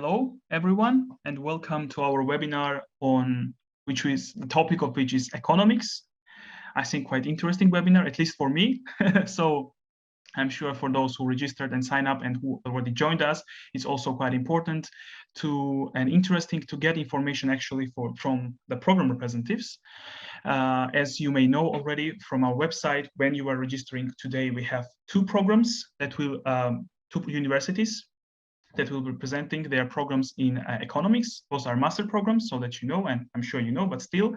Hello, everyone, and welcome to our webinar on which is the topic of which is economics. I think quite interesting webinar, at least for me. So I'm sure for those who registered and signed up and who already joined us, it's also quite important and interesting to get information actually from the program representatives. As you may know already from our website, when you are registering today, we have two programs that will, two universities that will be presenting their programs in economics. Those are master programs, so that you know, and I'm sure you know, but still,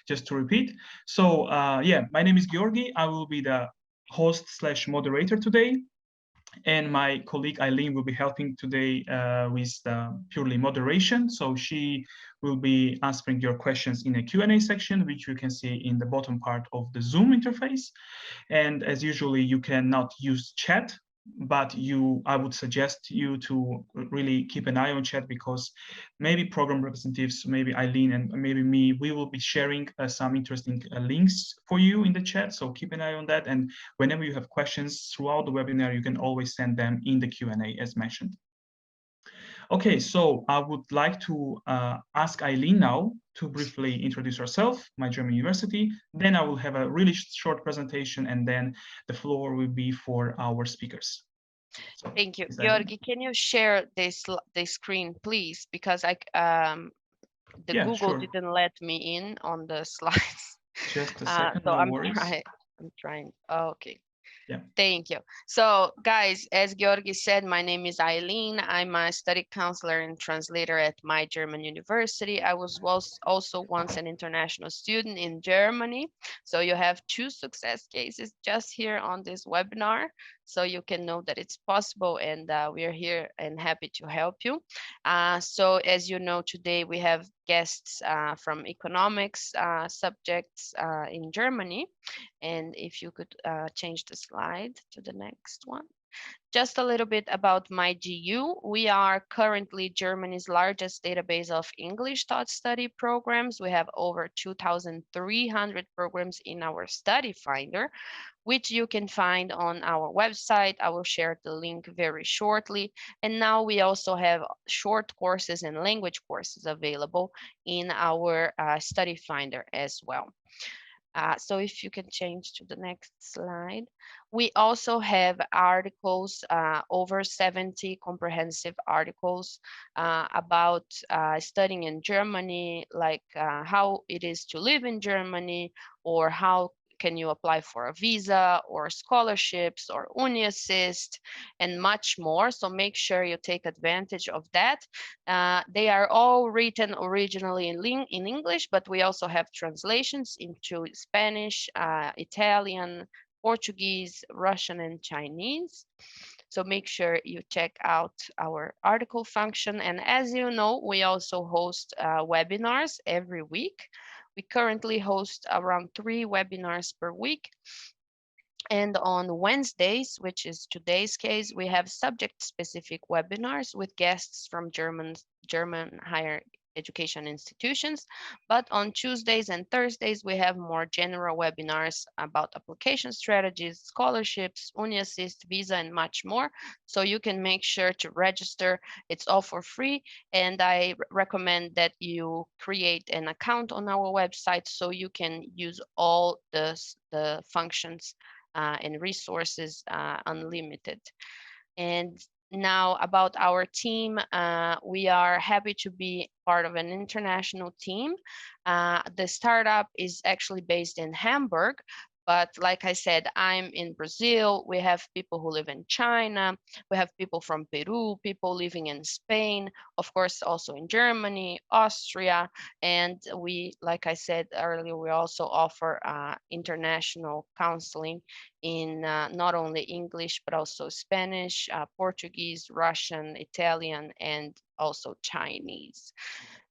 just to repeat. So yeah, my name is Georgi. I will be the host / moderator today. And my colleague Elian will be helping today with purely moderation. So she will be answering your questions in a Q&A section, which you can see in the bottom part of the Zoom interface. And as usually, you cannot use chat, but I would suggest you to really keep an eye on chat, because maybe program representatives, maybe Elian and maybe me, we will be sharing some interesting links for you in the chat. So keep an eye on that. And whenever you have questions throughout the webinar, you can always send them in the Q&A as mentioned. Okay, so I would like to ask Elian now to briefly introduce herself, MyGermanUniversity. Then I will have a really short presentation, and then the floor will be for our speakers. So, thank you. Georgi, can you share this screen, please? Because Google sure. Didn't let me in on the slides. Just a second, so no I'm worries. I'm trying. Oh, okay. Yeah. Thank you. So guys, as Georgi said, my name is Elian. I'm a study counselor and translator at MyGermanUniversity. I was also once an international student in Germany. So you have two success cases just here on this webinar. So you can know that it's possible, and we are here and happy to help you. So as you know, today we have guests from economics subjects in Germany. And if you could change the slide to the next one. Just a little bit about MyGU. We are currently Germany's largest database of English taught study programs. We have over 2,300 programs in our study finder, which you can find on our website. I will share the link very shortly. And now we also have short courses and language courses available in our study finder as well. So if you can change to the next slide. We also have articles, over 70 comprehensive articles about studying in Germany, like how it is to live in Germany, or how can you apply for a visa or scholarships or Uni Assist and much more. So make sure you take advantage of that. They are all written originally in English, but we also have translations into Spanish, Italian, Portuguese, Russian, and Chinese. So make sure you check out our article function. And as you know, we also host webinars every week. We currently host around 3 webinars per week. And on Wednesdays, which is today's case, we have subject-specific webinars with guests from German higher education institutions. But on Tuesdays and Thursdays, we have more general webinars about application strategies, scholarships, Uni Assist, visa, and much more. So you can make sure to register. It's all for free. And I recommend that you create an account on our website so you can use all the functions and resources unlimited. And now about our team, we are happy to be part of an international team. The startup is actually based in Hamburg, but like I said, I'm in Brazil. We have people who live in China. We have people from Peru, people living in Spain, of course, also in Germany, Austria. And we, like I said earlier, we also offer international counseling in not only English, but also Spanish, Portuguese, Russian, Italian, and also Chinese.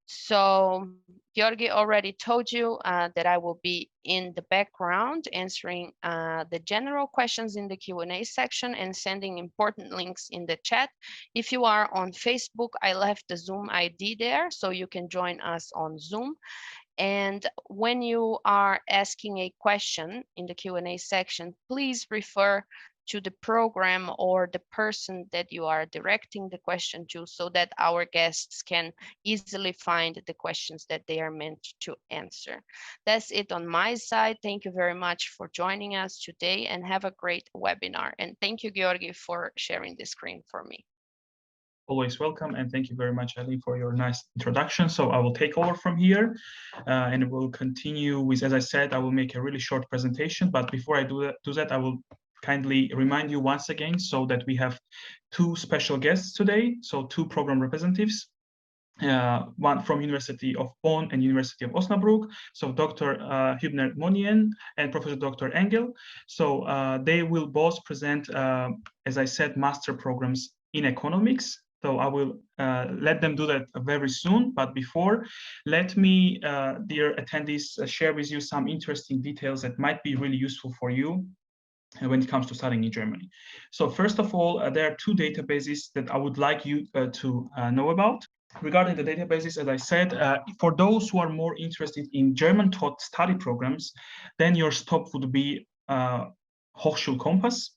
So Georgi already told you that I will be in the background answering the general questions in the Q&A section and sending important links in the chat. If you are on Facebook, I left the Zoom ID there, so you can join us on Zoom. And when you are asking a question in the Q&A section, please refer to the program or the person that you are directing the question to, so that our guests can easily find the questions that they are meant to answer. That's it on my side. Thank you very much for joining us today, and have a great webinar. And thank you, Georgi, for sharing the screen for me. Always welcome, and thank you very much, Ali, for your nice introduction. So I will take over from here, and we'll continue with, as I said, I will make a really short presentation. But before I do that, I will kindly remind you once again, so that we have two special guests today, so two program representatives. One from University of Bonn and University of Osnabrück, so Dr. Hübner-Monien and Professor Dr. Engel. So they will both present, as I said, master programs in economics. So I will let them do that very soon. But before, let me, dear attendees, share with you some interesting details that might be really useful for you when it comes to studying in Germany. So first of all, there are two databases that I would like you to know about. Regarding the databases, as I said, for those who are more interested in German taught study programs, then your stop would be Hochschulkompass.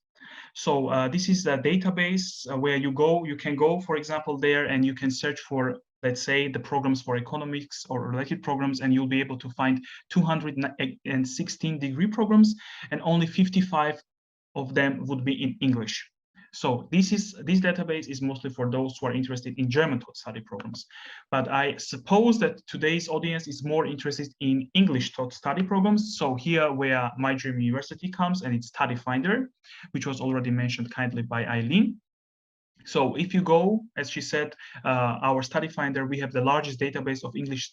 So this is a database where you can go, for example, there, and you can search for, let's say, the programs for economics or related programs, and you'll be able to find 216 degree programs, and only 55 of them would be in English. So this database is mostly for those who are interested in German taught study programs. But I suppose that today's audience is more interested in English taught study programs. So here where MyGermanUniversity comes, and it's Study Finder, which was already mentioned kindly by Eileen. So if you go, as she said, our Study Finder, we have the largest database of English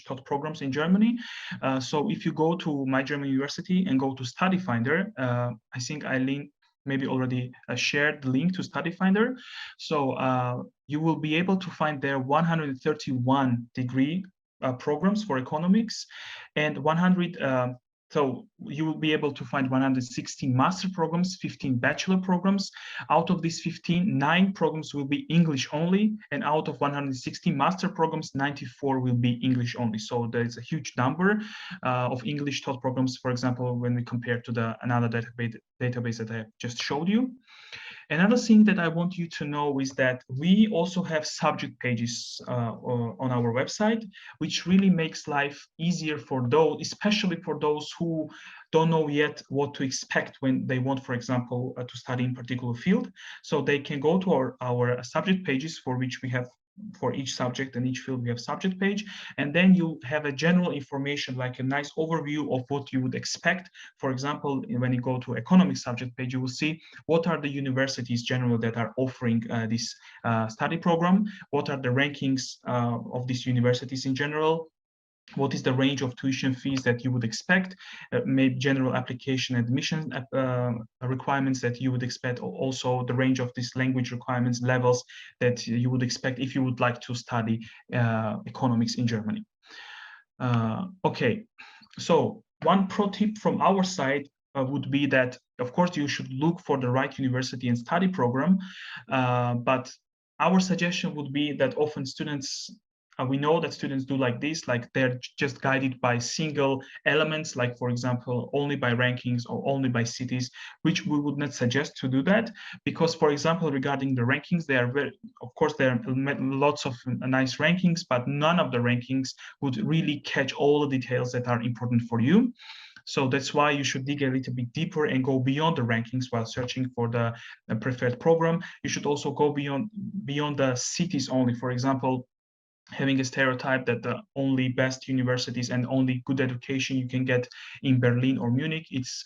taught programs in Germany. So if you go to MyGermanUniversity and go to Study Finder, I think Eileen maybe already shared the link to Study Finder. So you will be able to find there 131 degree programs for economics, and 100. So you will be able to find 116 master programs, 15 bachelor programs. Out of these 15, 9 programs will be English only, and out of 116 master programs, 94 will be English only. So there's a huge number of English taught programs, for example, when we compare to another database that I just showed you. Another thing that I want you to know is that we also have subject pages on our website, which really makes life easier for those, especially for those who don't know yet what to expect when they want, for example, to study in a particular field. So they can go to our subject pages, for which we have, for each subject and each field we have subject page, and then you have a general information, like a nice overview of what you would expect. For example, when you go to economics subject page, you will see what are the universities generally that are offering this study program, what are the rankings of these universities in general, what is the range of tuition fees that you would expect, maybe general application admission requirements that you would expect, also the range of these language requirements levels that you would expect if you would like to study economics in Germany. Okay, so one pro tip from our side would be that, of course, you should look for the right university and study program, but our suggestion would be that often students, we know that students do like this, like they're just guided by single elements, like, for example, only by rankings or only by cities, which we would not suggest to do that, because, for example, regarding the rankings, they are of course, there are lots of nice rankings, but none of the rankings would really catch all the details that are important for you. So that's why you should dig a little bit deeper and go beyond the rankings while searching for the preferred program. You should also go beyond the cities only. For example, having a stereotype that the only best universities and only good education you can get in Berlin or Munich, it's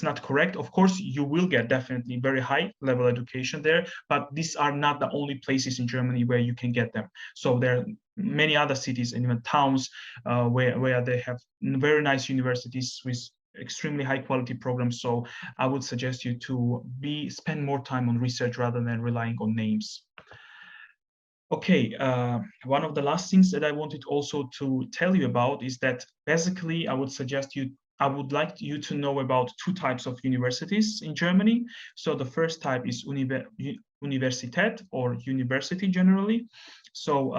not correct. Of course, you will get definitely very high level education there, but these are not the only places in Germany where you can get them. So there are many other cities and even towns where they have very nice universities with extremely high quality programs. So I would suggest you to spend more time on research rather than relying on names. Okay, one of the last things that I wanted also to tell you about is that basically I would like you to know about two types of universities in Germany. So the first type is Universität, or university generally. So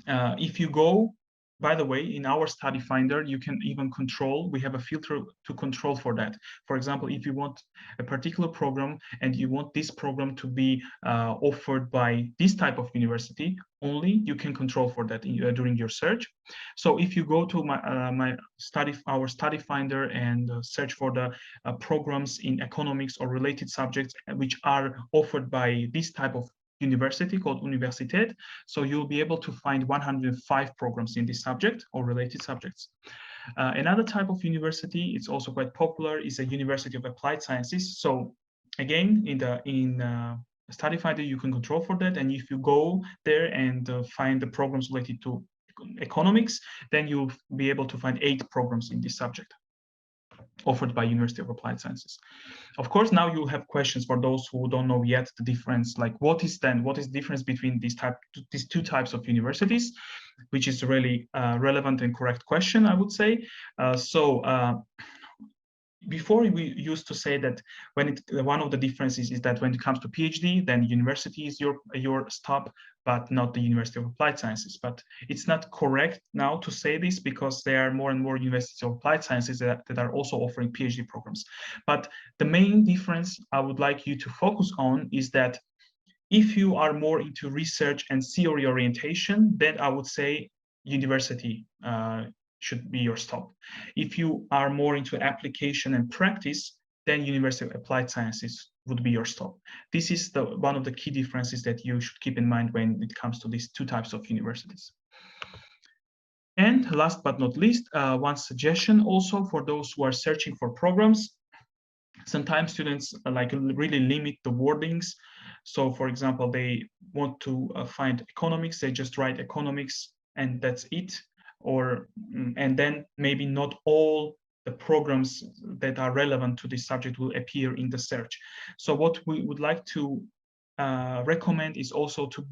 if you go by the way, in our study finder, you can even control, we have a filter to control for that. For example, if you want a particular program and you want this program to be offered by this type of university, only you can control for that during your search. So if you go to our study finder and search for the programs in economics or related subjects which are offered by this type of university called Universität. So you'll be able to find 105 programs in this subject or related subjects. Another type of university, it's also quite popular, is a University of Applied Sciences. So again, in study finder, you can control for that. And if you go there and find the programs related to economics, then you'll be able to find 8 programs in this subject offered by University of Applied Sciences. Of course, now you'll have questions for those who don't know yet the difference, like what is the difference between these two types of universities, which is really relevant and correct question, I would say. Before we used to say that one of the differences is that when it comes to PhD, then university is your stop, but not the University of Applied Sciences. But it's not correct now to say this because there are more and more universities of applied sciences that are also offering PhD programs. But the main difference I would like you to focus on is that if you are more into research and theory orientation, then I would say university should be your stop. If you are more into application and practice, then University of Applied Sciences would be your stop. This is one of the key differences that you should keep in mind when it comes to these two types of universities. And last but not least, one suggestion also for those who are searching for programs. Sometimes students really limit the wordings. So for example, they want to find economics, they just write economics and that's it. And then maybe not all the programs that are relevant to this subject will appear in the search. So what we would like to recommend is also to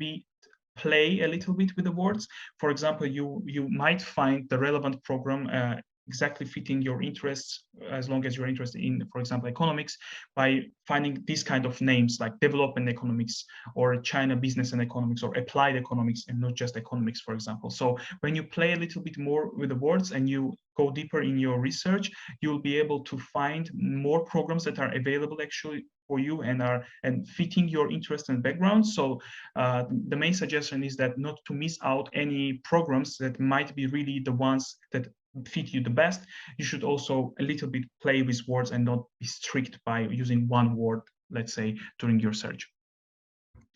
play a little bit with the words. For example, you might find the relevant program exactly fitting your interests, as long as you're interested in, for example, economics, by finding these kind of names like development economics or China business and economics or applied economics and not just economics, for example. So when you play a little bit more with the words and you go deeper in your research, you'll be able to find more programs that are available actually for you and fitting your interest and background. So the main suggestion is that not to miss out any programs that might be really the ones that fit you the best. You should also a little bit play with words and not be strict by using one word, let's say, during your search.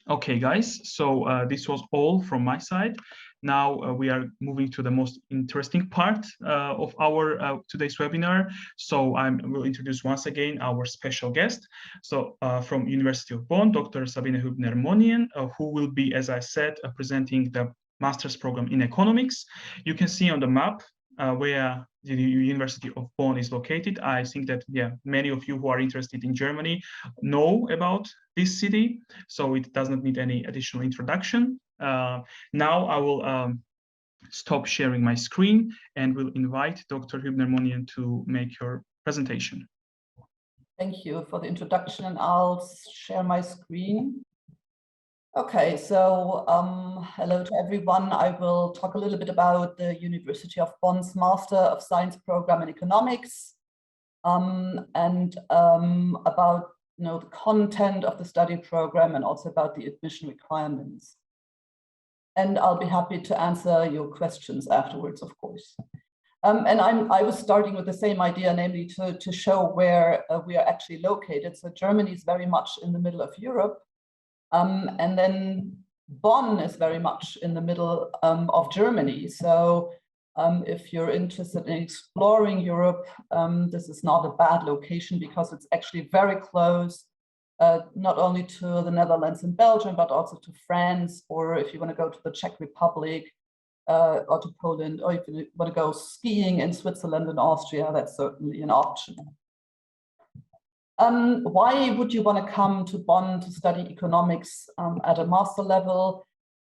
Okay, guys, so this was all from my side. Now we are moving to the most interesting part of our today's webinar. So I will introduce once again our special guest. So from University of Bonn, Dr. Sabine Hübner-Monien, who will be, as I said, presenting the master's program in economics. You can see on the map where the University of Bonn is located. I think that, yeah, many of you who are interested in Germany know about this city, so it does not need any additional introduction. Now I will stop sharing my screen and will invite Dr. Hübner-Monien to make your presentation. Thank you for the introduction, and I'll share my screen. Okay, so hello to everyone. I will talk a little bit about the University of Bonn's Master of Science program in economics, and about the content of the study program and also about the admission requirements. And I'll be happy to answer your questions afterwards, of course. And I was starting with the same idea, namely to show where we are actually located. So Germany is very much in the middle of Europe. And then Bonn is very much in the middle of Germany. So if you're interested in exploring Europe, this is not a bad location because it's actually very close, not only to the Netherlands and Belgium, but also to France, or if you want to go to the Czech Republic, or to Poland, or if you want to go skiing in Switzerland and Austria, that's certainly an option. Why would you want to come to Bonn to study economics at a master level?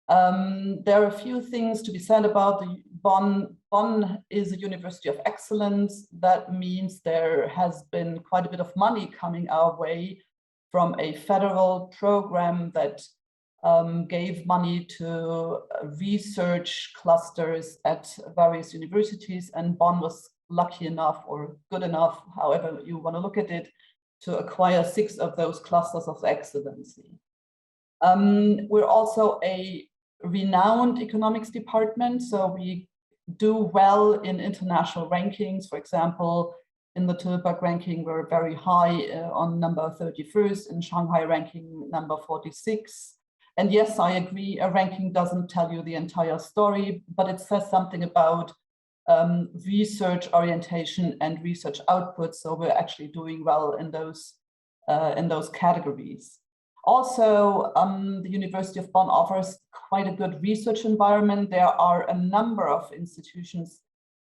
There are a few things to be said about the Bonn. Bonn is a university of excellence. That means there has been quite a bit of money coming our way from a federal program that gave money to research clusters at various universities, and Bonn was lucky enough or good enough, however you want to look at it, to acquire 6 of those clusters of excellency. We're also a renowned economics department, so we do well in international rankings. For example, in the Tilburg ranking, we're very high on number 31st, in Shanghai ranking number 46. And yes, I agree, a ranking doesn't tell you the entire story, but it says something about research orientation and research output. So we're actually doing well in those categories. Also, the University of Bonn offers quite a good research environment. There are a number of institutions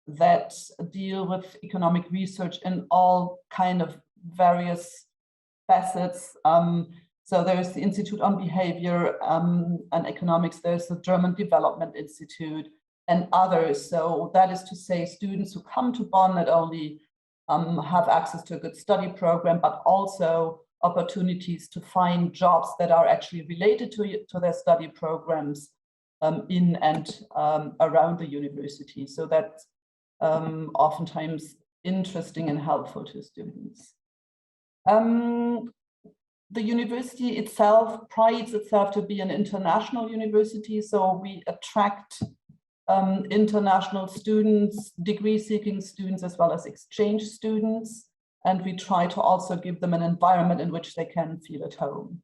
that deal with economic research in all kind of various facets. So there's the Institute on Behavior and Economics, there's the German Development Institute and others. So that is to say, students who come to Bonn not only have access to a good study program, but also opportunities to find jobs that are actually related to their study programs in and around the university. So that's oftentimes interesting and helpful to students. The university itself prides itself to be an international university, so we attract international students, degree-seeking students, as well as exchange students, and we try to also give them an environment in which they can feel at home.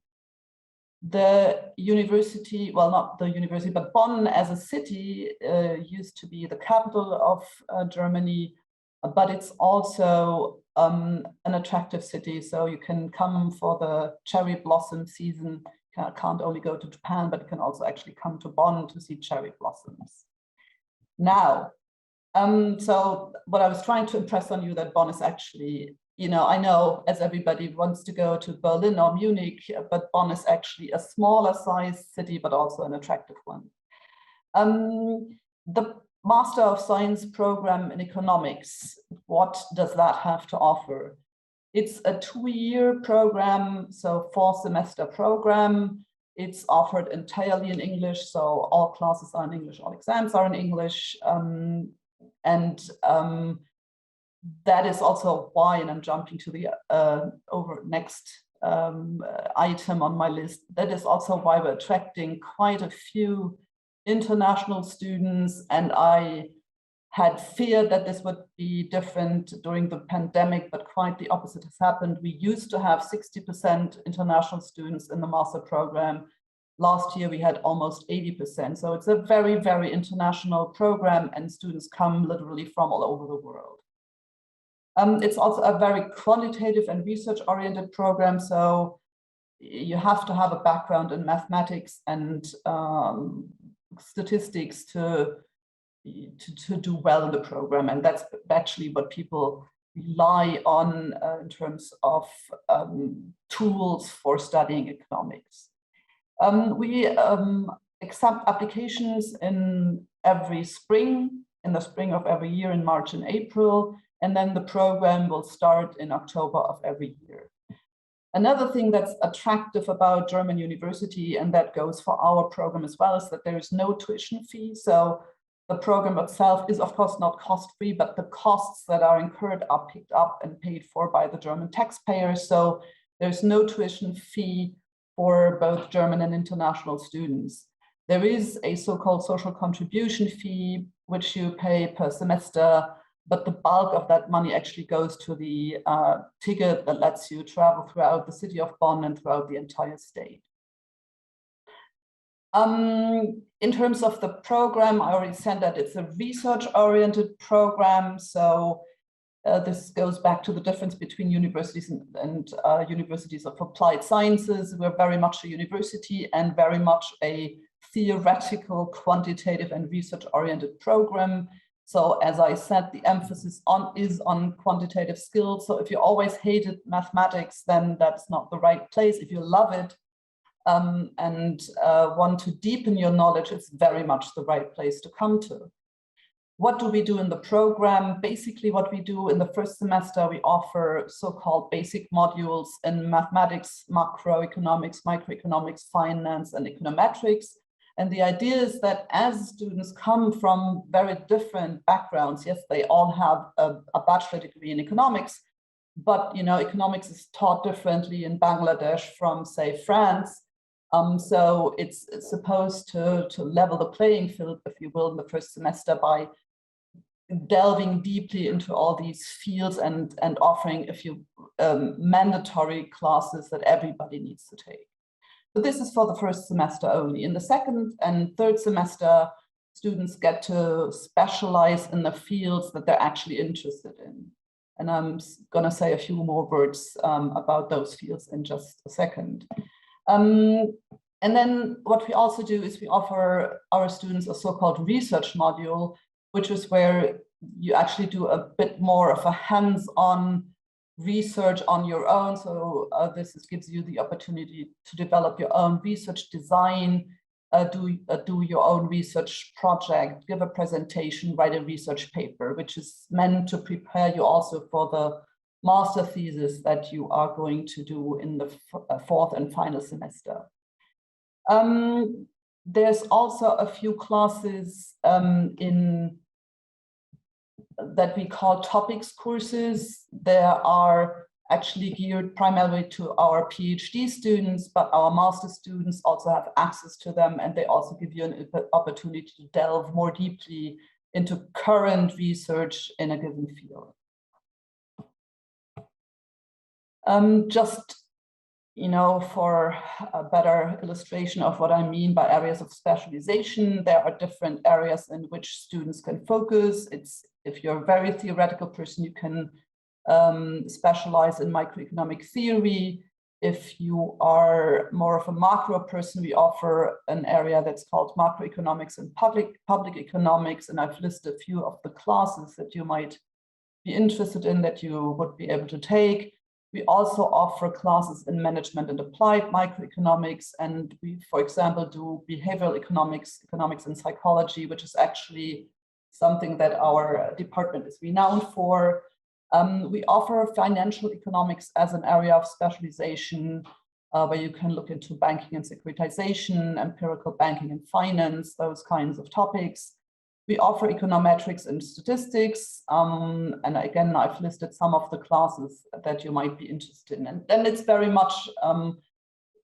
The university, well, not the university, but Bonn as a city used to be the capital of Germany, but it's also an attractive city. So you can come for the cherry blossom season. You can't only go to Japan, but you can also actually come to Bonn to see cherry blossoms. Now, so what I was trying to impress on you that Bonn is actually, you know, I know as everybody wants to go to Berlin or Munich, but Bonn is actually a smaller size city, but also an attractive one. The Master of Science program in economics, what does that have to offer? It's a 2-year program, so 4-semester program. It's offered entirely in English, so all classes are in English, all exams are in English. That is also why, and I'm jumping to the next item on my list, that is also why we're attracting quite a few international students, and I had feared that this would be different during the pandemic, but quite the opposite has happened. We used to have 60% international students in the master program. Last year we had almost 80%. So it's a very, very international program, and students come literally from all over the world. It's also a very quantitative and research-oriented program. So you have to have a background in mathematics and statistics to do well in the program, and that's actually what people rely on in terms of tools for studying economics. We accept applications in the spring of every year, in March and April, and then the program will start in October of every year. Another thing that's attractive about German University, and that goes for our program as well, is that there is no tuition fee. So the program itself is of course not cost-free, but the costs that are incurred are picked up and paid for by the German taxpayers. So there's no tuition fee for both German and international students. There is a so-called social contribution fee, which you pay per semester, but the bulk of that money actually goes to the ticket that lets you travel throughout the city of Bonn and throughout the entire state. In terms of the program, I already said that it's a research-oriented program. So this goes back to the difference between universities and universities of applied sciences. We're very much a university and very much a theoretical, quantitative, and research-oriented program. So as I said, the emphasis is on quantitative skills. So if you always hated mathematics, then that's not the right place. If you love it and want to deepen your knowledge, it's very much the right place to come to. What do we do in the program? Basically, what we do in the first semester, we offer so-called basic modules in mathematics, macroeconomics, microeconomics, finance, and econometrics. And the idea is that as students come from very different backgrounds, yes, they all have a bachelor degree in economics, but economics is taught differently in Bangladesh from, say, France. So it's supposed to level the playing field, if you will, in the first semester by delving deeply into all these fields and offering a few mandatory classes that everybody needs to take. So this is for the first semester only. In the second and third semester, students get to specialize in the fields that they're actually interested in. And I'm going to say a few more words about those fields in just a second. And then what we also do is we offer our students a so-called research module, which is where you actually do a bit more of a hands-on research on your own. So this gives you the opportunity to develop your own research design, do your own research project, give a presentation, write a research paper, which is meant to prepare you also for the master thesis that you are going to do in the fourth and final semester. There's also a few classes that we call topics courses. They are actually geared primarily to our PhD students, but our master students also have access to them, and they also give you an opportunity to delve more deeply into current research in a given field. Just for a better illustration of what I mean by areas of specialization, there are different areas in which students can focus. If you're a very theoretical person, you can specialize in microeconomic theory. If you are more of a macro person, we offer an area that's called macroeconomics and public economics. And I've listed a few of the classes that you might be interested in that you would be able to take. We also offer classes in management and applied microeconomics. And we, for example, do behavioral economics, economics and psychology, which is actually something that our department is renowned for. We offer financial economics as an area of specialization, where you can look into banking and securitization, empirical banking and finance, those kinds of topics. We offer econometrics and statistics. And again, I've listed some of the classes that you might be interested in. And then it's very much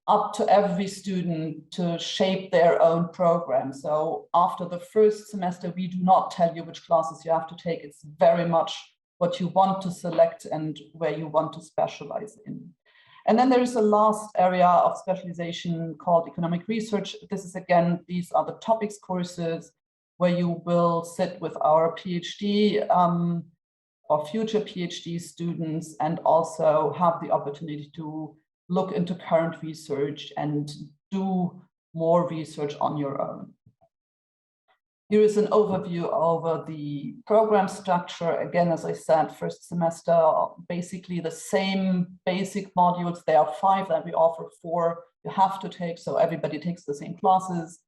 up to every student to shape their own program. So after the first semester, we do not tell you which classes you have to take. It's very much what you want to select and where you want to specialize in. And then there is a last area of specialization called economic research. This is, again, these are the topics courses where you will sit with our PhD or future PhD students and also have the opportunity to look into current research and do more research on your own. Here is an overview over the program structure. Again, as I said, first semester, basically the same basic modules. There are 5 that we offer, 4 you have to take, so everybody takes the same classes,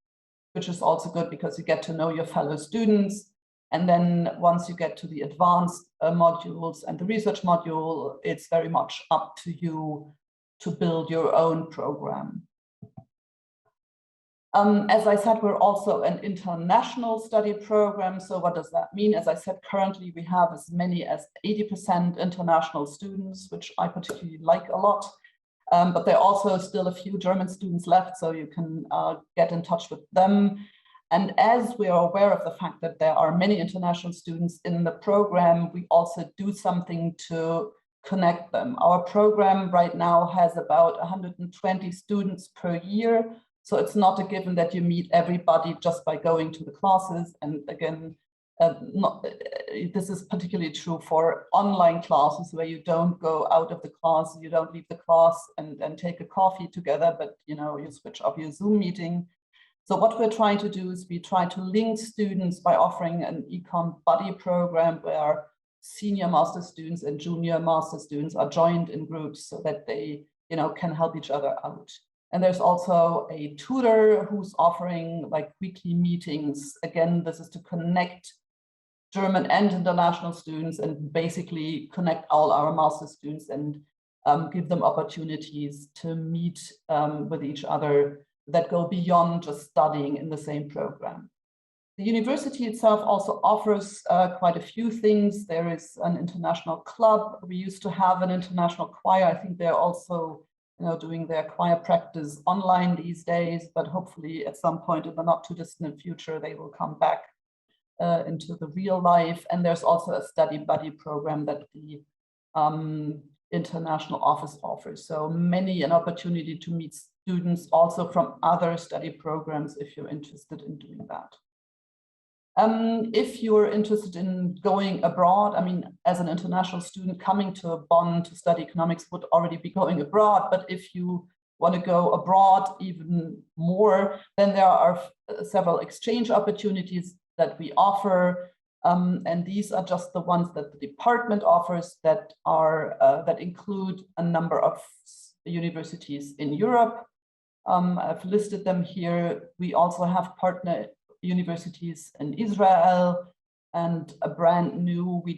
which is also good because you get to know your fellow students. And then once you get to the advanced modules and the research module, it's very much up to you to build your own program. As I said, we're also an international study program. So what does that mean? As I said, currently we have as many as 80% international students, which I particularly like a lot. But there are also still a few German students left, so you can get in touch with them. And as we are aware of the fact that there are many international students in the program, we also do something to connect them. Our program right now has about 120 students per year. So it's not a given that you meet everybody just by going to the classes. And again, this is particularly true for online classes where you don't go out of the class, you don't leave the class and take a coffee together, but you switch off your Zoom meeting. So what we're trying to do is we try to link students by offering an econ buddy program where senior master students and junior master students are joined in groups so that they can help each other out. And there's also a tutor who's offering like weekly meetings. Again, this is to connect German and international students, and basically connect all our master students and give them opportunities to meet with each other that go beyond just studying in the same program. The university itself also offers quite a few things. There is an international club. We used to have an international choir. I think they're also doing their choir practice online these days, but hopefully at some point in the not too distant future, they will come back into the real life. And there's also a study buddy program that the international office offers. So an opportunity to meet students also from other study programs if you're interested in doing that. If you're interested in going abroad, I mean, as an international student coming to Bonn to study economics would already be going abroad, but if you want to go abroad even more, then there are several exchange opportunities that we offer. And these are just the ones that the department offers that include a number of universities in Europe. I've listed them here. We also have partner universities in Israel, and a brand new, we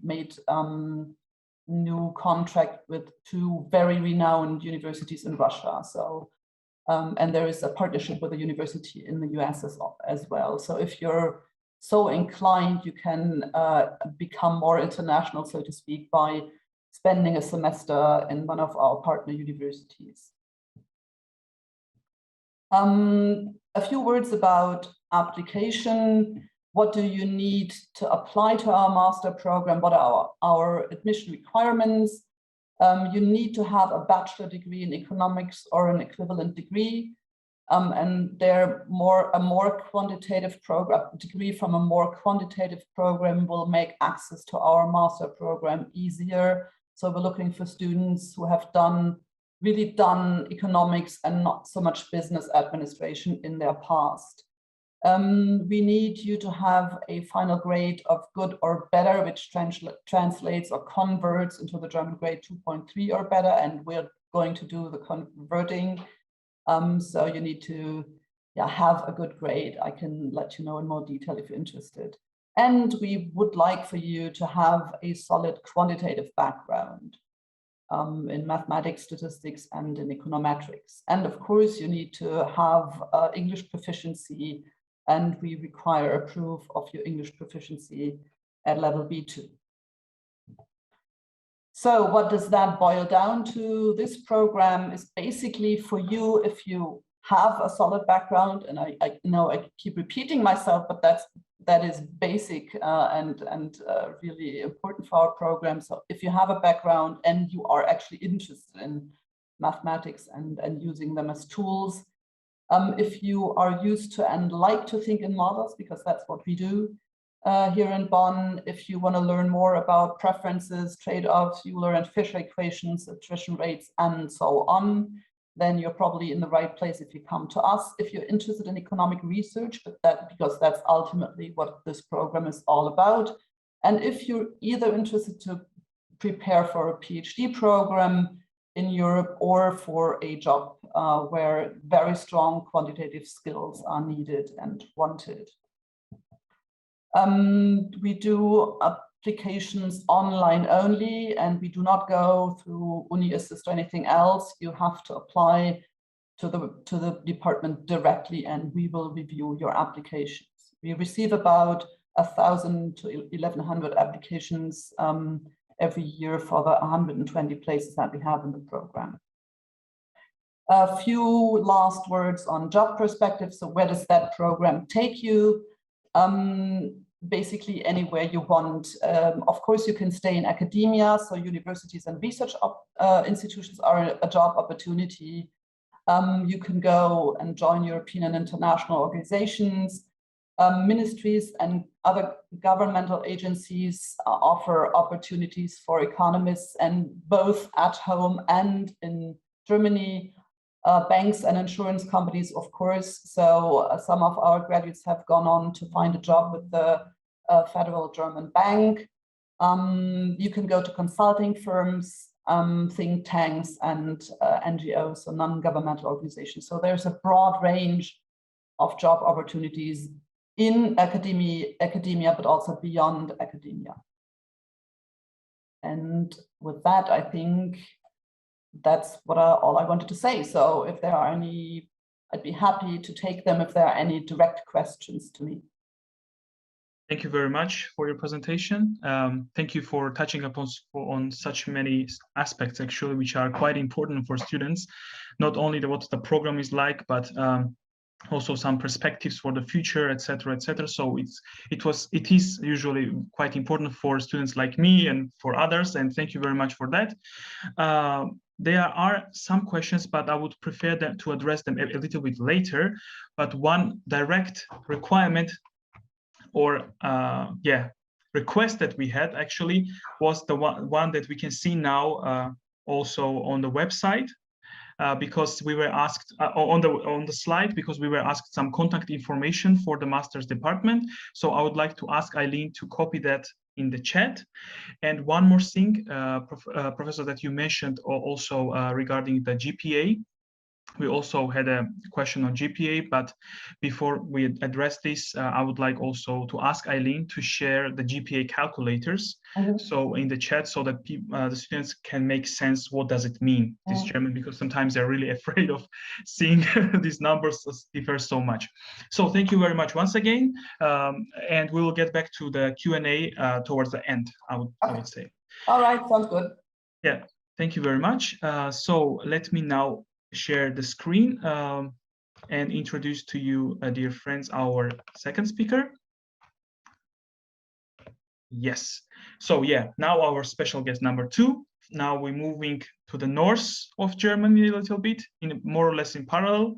made new contract with 2 very renowned universities in Russia. So, and there is a partnership with a university in the US as well. So if you're so inclined, you can become more international, so to speak, by spending a semester in one of our partner universities. A few words about application. What do you need to apply to our master program? What are our admission requirements? You need to have a bachelor degree in economics or an equivalent degree. And a more quantitative degree from a more quantitative program will make access to our master program easier. So we're looking for students who have really done economics and not so much business administration in their past. We need you to have a final grade of good or better, which translates or converts into the German grade 2.3 or better, and we're going to do the converting. So you need to have a good grade. I can let you know in more detail if you're interested. And we would like for you to have a solid quantitative background in mathematics, statistics, and in econometrics. And of course, you need to have English proficiency, and we require a proof of your English proficiency at level B2. So what does that boil down to? This program is basically for you if you have a solid background, and I know I keep repeating myself, but that is basic and really important for our program. So if you have a background and you are actually interested in mathematics and using them as tools, if you are used to and like to think in models, because that's what we do here in Bonn, if you want to learn more about preferences, trade-offs, Euler and Fisher equations, attrition rates, and so on, then you're probably in the right place if you come to us. If you're interested in economic research, because that's ultimately what this program is all about. And if you're either interested to prepare for a PhD program in Europe or for a job where very strong quantitative skills are needed and wanted. We do applications online only, and we do not go through UniAssist or anything else. You have to apply to the department directly, and we will review your applications. We receive about 1,000 to 1,100 applications every year for the 120 places that we have in the program. A few last words on job perspective. So where does that program take you? Basically anywhere you want. Of course, you can stay in academia, so universities and research institutions are a job opportunity. You can go and join European and international organizations. Ministries and other governmental agencies offer opportunities for economists, and both at home and in Germany. Banks and insurance companies, of course. So some of our graduates have gone on to find a job with the Federal German Bank. You can go to consulting firms, think tanks, and NGOs, so non-governmental organizations. So there's a broad range of job opportunities in academia, but also beyond academia. And with that, I think that's all I wanted to say. So if there are any, I'd be happy to take them if there are any direct questions to me. Thank you very much for your presentation. Thank you for touching upon on such many aspects, actually, which are quite important for students. Not only what the program is like, but also some perspectives for the future, etc., etc. So it is usually quite important for students like me and for others. And thank you very much for that. There are some questions, but I would prefer to address them a little bit later. But one direct requirement or request that we had actually was the one that we can see now also on the website, because we were asked on the slide, because we were asked some contact information for the master's department. So I would like to ask Eileen to copy that in the chat. And one more thing, Professor, that you mentioned also regarding the GPA. We also had a question on GPA, but before we address this, I would like also to ask Eileen to share the GPA calculators. So in the chat, so that the students can make sense, what does it mean, this German, because sometimes they're really afraid of seeing these numbers differ so much. So thank you very much once again, and we will get back to the Q&A towards the end, I would say. All right, sounds good. Yeah, thank you very much. So let me now share the screen and introduce to you, dear friends, our second speaker. Yes. So yeah, now our special guest number 2. Now we're moving to the north of Germany a little bit, more or less in parallel.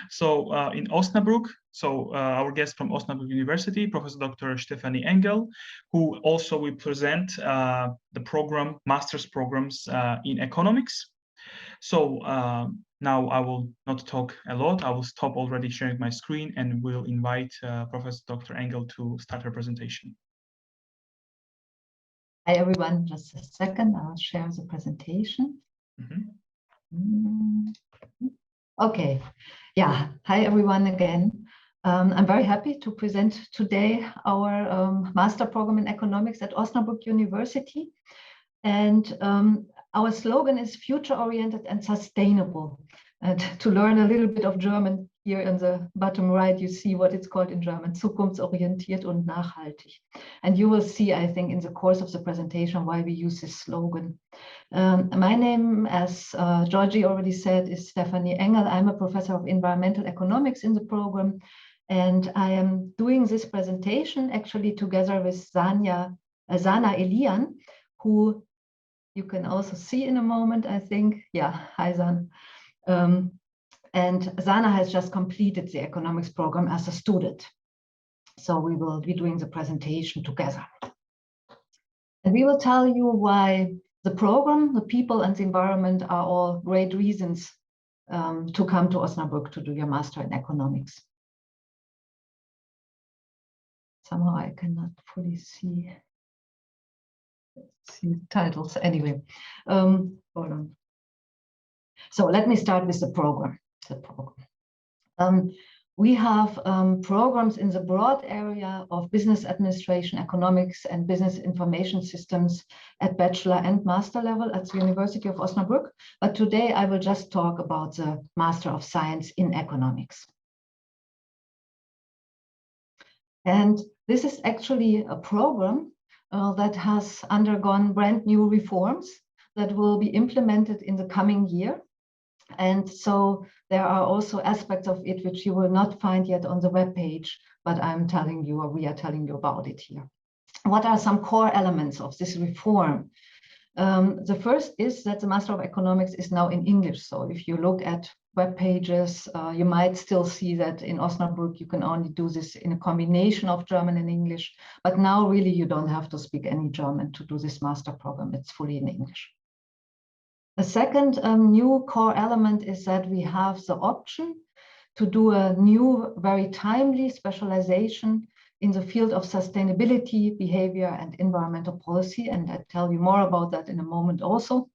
So in Osnabrück. So our guest from Osnabrück University, Professor Dr. Stefanie Engel, who also will present the master's programs in economics. So now I will not talk a lot. I will stop already sharing my screen and will invite Professor Dr. Engel to start her presentation. Hi, everyone. Just a second. I'll share the presentation. Okay. Yeah. Hi, everyone again. I'm very happy to present today our master program in economics at Osnabrück University. And our slogan is future-oriented and sustainable. And to learn a little bit of German, here in the bottom right, you see what it's called in German, zukunftsorientiert und nachhaltig. And you will see, I think, in the course of the presentation, why we use this slogan. My name, as Georgie already said, is Stefanie Engel. I'm a professor of environmental economics in the program. And I am doing this presentation actually together with Zhana Elian, who you can also see in a moment, I think. Yeah, hi, Zhana. And Zhana has just completed the economics program as a student. So we will be doing the presentation together. And we will tell you why the program, the people, and the environment are all great reasons to come to Osnabrück to do your master in economics. Somehow I cannot fully see titles. Anyway, hold on. So let me start with the program. We have programs in the broad area of business administration, economics, and business information systems at bachelor and master level at the University of Osnabrück. But today I will just talk about the Master of Science in Economics. And this is actually a program that has undergone brand new reforms that will be implemented in the coming year. And so there are also aspects of it which you will not find yet on the web page, but I'm telling you, or we are telling you about it here. What are some core elements of this reform? The first is that the Master of Economics is now in English. So if you look at web pages, you might still see that in Osnabrück, you can only do this in a combination of German and English. But now really, you don't have to speak any German to do this master program. It's fully in English. The second new core element is that we have the option to do a new, very timely specialization in the field of sustainability, behavior, and environmental policy. And I'll tell you more about that in a moment also.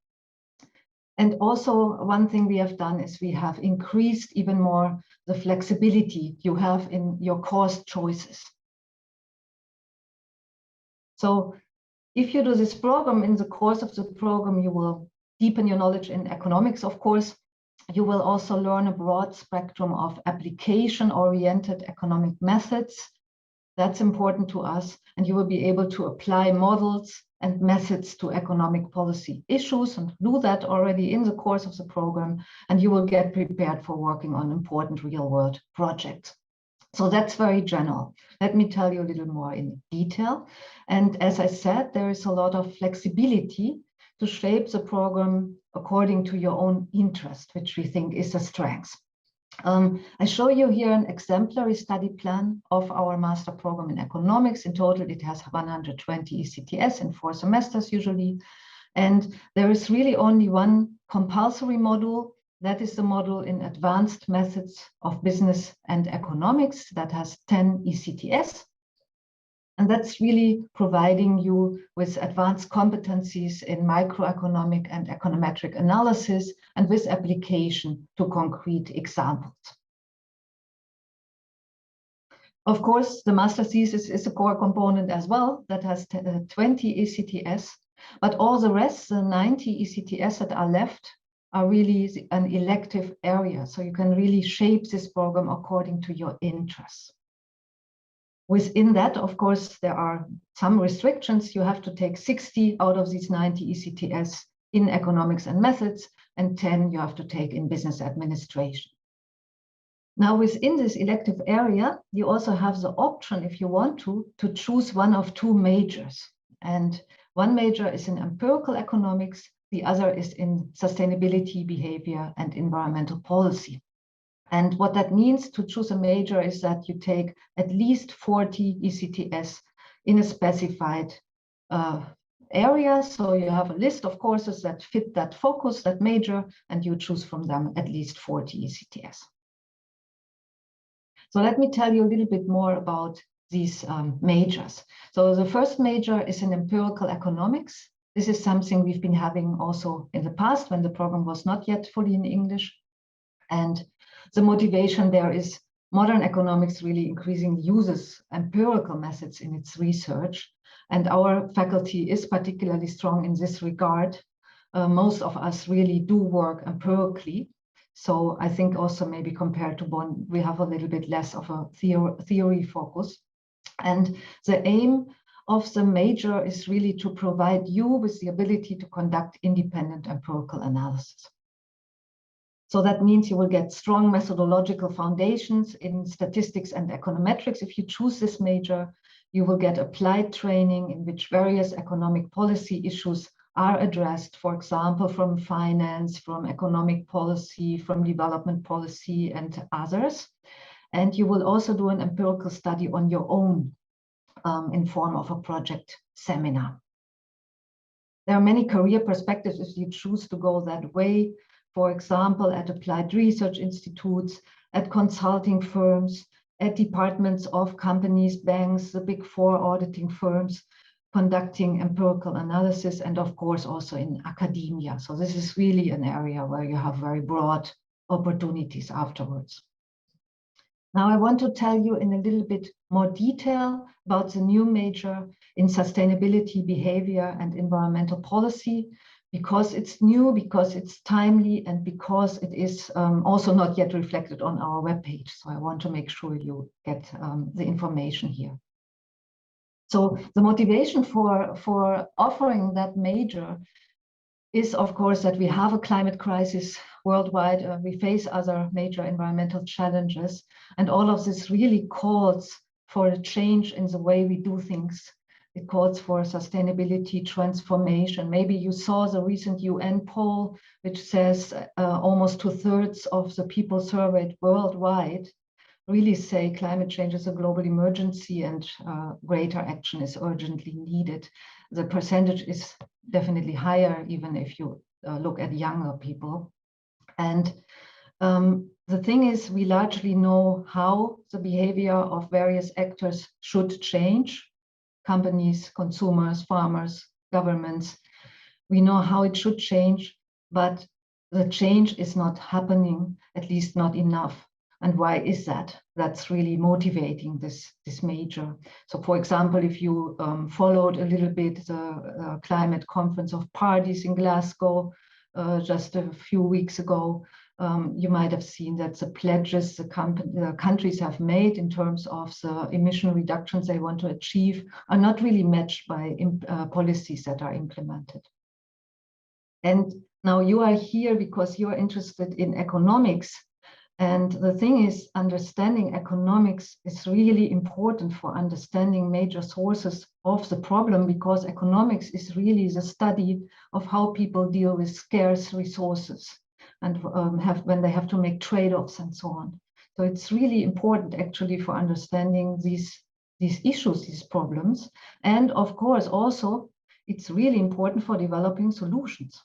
And also one thing we have done is we have increased even more the flexibility you have in your course choices. So if you do this program, in the course of the program, you will deepen your knowledge in economics, of course. You will also learn a broad spectrum of application-oriented economic methods. That's important to us. And you will be able to apply models and methods to economic policy issues and do that already in the course of the program. And you will get prepared for working on important real-world projects. So that's very general. Let me tell you a little more in detail. And as I said, there is a lot of flexibility to shape the program according to your own interest, which we think is a strength. I show you here an exemplary study plan of our master program in economics. In total, it has 120 ECTS in 4 semesters usually. And there is really only one compulsory module. That is the module in advanced methods of business and economics that has 10 ECTS. And that's really providing you with advanced competencies in microeconomic and econometric analysis and with application to concrete examples. Of course, the master thesis is a core component as well that has 20 ECTS, but all the rest, the 90 ECTS that are left, are really an elective area. So you can really shape this program according to your interests. Within that, of course, there are some restrictions. You have to take 60 out of these 90 ECTS in economics and methods, and 10 you have to take in business administration. Now, within this elective area, you also have the option, if you want to choose one of 2 majors. And one major is in empirical economics, the other is in sustainability, behavior, and environmental policy. And what that means to choose a major is that you take at least 40 ECTS in a specified area. So you have a list of courses that fit that focus, that major, and you choose from them at least 40 ECTS. So let me tell you a little bit more about these majors. So the first major is in empirical economics. This is something we've been having also in the past when the program was not yet fully in English. And the motivation there is modern economics really increasingly uses empirical methods in its research. And our faculty is particularly strong in this regard. Most of us really do work empirically. So I think also maybe compared to Bonn, we have a little bit less of a theory focus. And the aim of the major is really to provide you with the ability to conduct independent empirical analysis. So that means you will get strong methodological foundations in statistics and econometrics. If you choose this major, you will get applied training in which various economic policy issues are addressed, for example, from finance, from economic policy, from development policy, and others. And you will also do an empirical study on your own in form of a project seminar. There are many career perspectives if you choose to go that way. For example, at applied research institutes, at consulting firms, at departments of companies, banks, the big 4 auditing firms, conducting empirical analysis, and of course also in academia. So this is really an area where you have very broad opportunities afterwards. Now I want to tell you in a little bit more detail about the new major in sustainability, behavior, and environmental policy, because it's new, because it's timely, and because it is also not yet reflected on our webpage. So I want to make sure you get the information here. So the motivation for offering that major is, of course, that we have a climate crisis worldwide. We face other major environmental challenges, and all of this really calls for a change in the way we do things. It calls for sustainability transformation. Maybe you saw the recent UN poll, which says almost 2/3 of the people surveyed worldwide really say climate change is a global emergency and greater action is urgently needed. The percentage is definitely higher, even if you look at younger people. And the thing is, we largely know how the behavior of various actors should change. Companies, consumers, farmers, governments. We know how it should change, but the change is not happening, at least not enough. And why is that? That's really motivating this major. So for example, if you followed a little bit the climate conference of parties in Glasgow just a few weeks ago, you might have seen that the pledges the countries have made in terms of the emission reductions they want to achieve are not really matched by policies that are implemented. And now you are here because you are interested in economics. And the thing is, understanding economics is really important for understanding major sources of the problem, because economics is really the study of how people deal with scarce resources and when they have to make trade-offs and so on. So it's really important actually for understanding these issues, these problems. And of course, also, it's really important for developing solutions.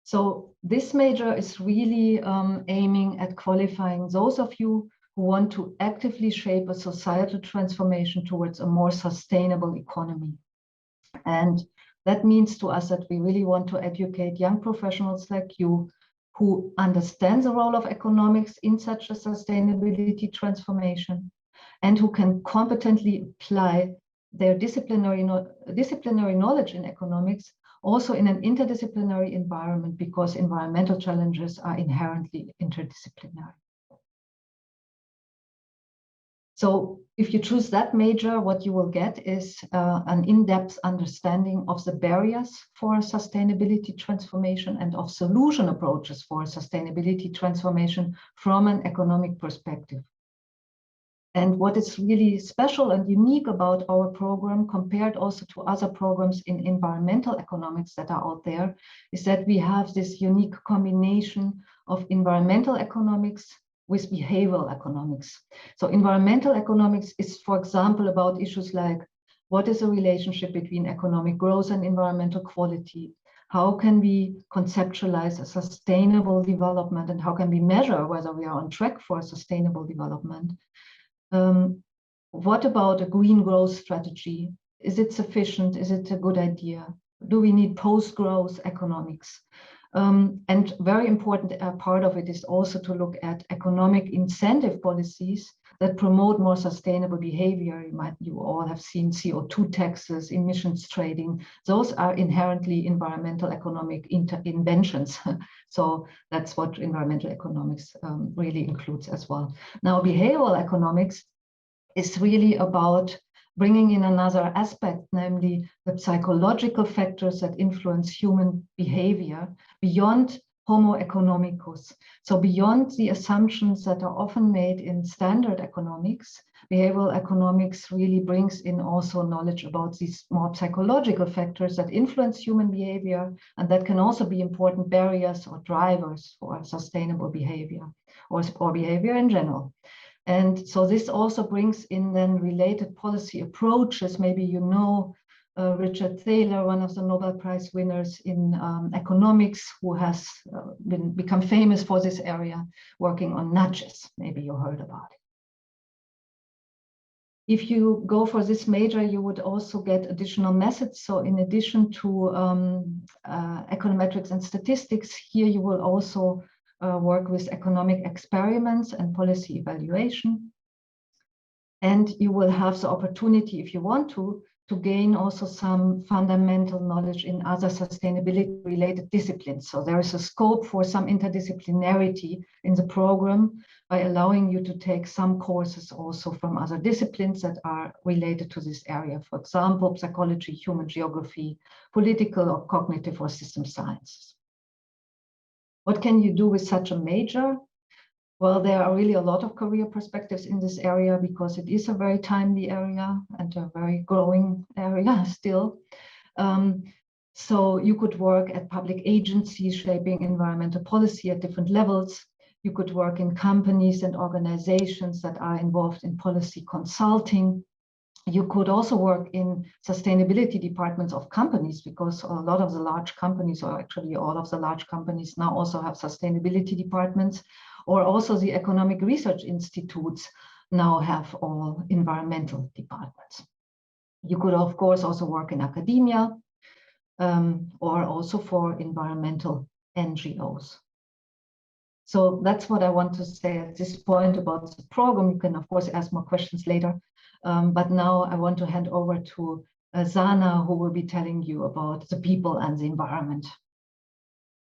So this major is really aiming at qualifying those of you who want to actively shape a societal transformation towards a more sustainable economy. And that means to us that we really want to educate young professionals like you who understand the role of economics in such a sustainability transformation and who can competently apply their disciplinary knowledge in economics also in an interdisciplinary environment, because environmental challenges are inherently interdisciplinary. So if you choose that major, what you will get is an in-depth understanding of the barriers for sustainability transformation and of solution approaches for sustainability transformation from an economic perspective. And what is really special and unique about our program, compared also to other programs in environmental economics that are out there, is that we have this unique combination of environmental economics with behavioral economics. So environmental economics is, for example, about issues like what is the relationship between economic growth and environmental quality? How can we conceptualize a sustainable development, and how can we measure whether we are on track for a sustainable development? What about a green growth strategy? Is it sufficient? Is it a good idea? Do we need post-growth economics? And very important part of it is also to look at economic incentive policies that promote more sustainable behavior. You all have seen CO2 taxes, emissions trading. Those are inherently environmental economic inventions. So that's what environmental economics really includes as well. Now, behavioral economics is really about bringing in another aspect, namely the psychological factors that influence human behavior beyond Homo economicus. So beyond the assumptions that are often made in standard economics, behavioral economics really brings in also knowledge about these more psychological factors that influence human behavior, and that can also be important barriers or drivers for sustainable behavior or behavior in general. And so this also brings in then related policy approaches. Maybe you know Richard Thaler, one of the Nobel Prize winners in economics, who has become famous for this area, working on nudges. Maybe you heard about it. If you go for this major, you would also get additional methods. So in addition to econometrics and statistics, here you will also work with economic experiments and policy evaluation. And you will have the opportunity, if you want to gain also some fundamental knowledge in other sustainability-related disciplines. So there is a scope for some interdisciplinarity in the program by allowing you to take some courses also from other disciplines that are related to this area. For example, psychology, human geography, political or cognitive or system sciences. What can you do with such a major? Well, there are really a lot of career perspectives in this area because it is a very timely area and a very growing area still. So you could work at public agencies shaping environmental policy at different levels. You could work in companies and organizations that are involved in policy consulting. You could also work in sustainability departments of companies, because a lot of the large companies, or actually all of the large companies now also have sustainability departments, or also the economic research institutes now have all environmental departments. You could, of course, also work in academia or also for environmental NGOs. So that's what I want to say at this point about the program. You can, of course, ask more questions later. But now I want to hand over to Zhana, who will be telling you about the people and the environment.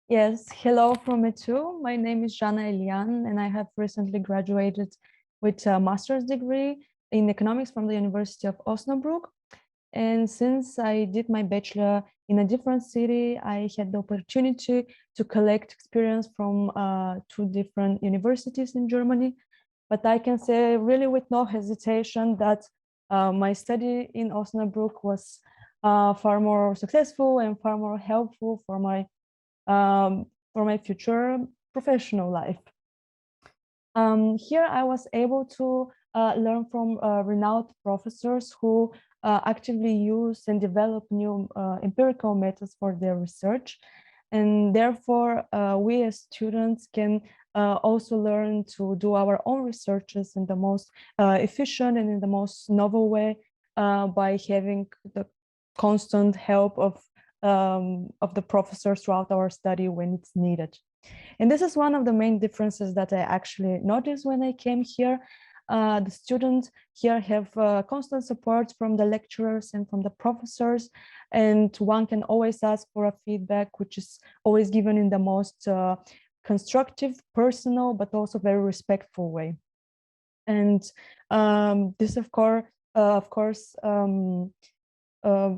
Yes, hello from me too. My name is Zhana Elian, and I have recently graduated with a master's degree in economics from the University of Osnabrück. And since I did my bachelor in a different city, I had the opportunity to collect experience from 2 different universities in Germany. But I can say really with no hesitation that my study in Osnabrück was far more successful and far more helpful for my future professional life. Here I was able to learn from renowned professors who actively use and develop new empirical methods for their research. And therefore, we as students can also learn to do our own researches in the most efficient and in the most novel way by having the constant help of the professors throughout our study when it's needed. And this is one of the main differences that I actually noticed when I came here. The students here have constant support from the lecturers and from the professors, and one can always ask for a feedback, which is always given in the most constructive, personal, but also very respectful way. And this, of course,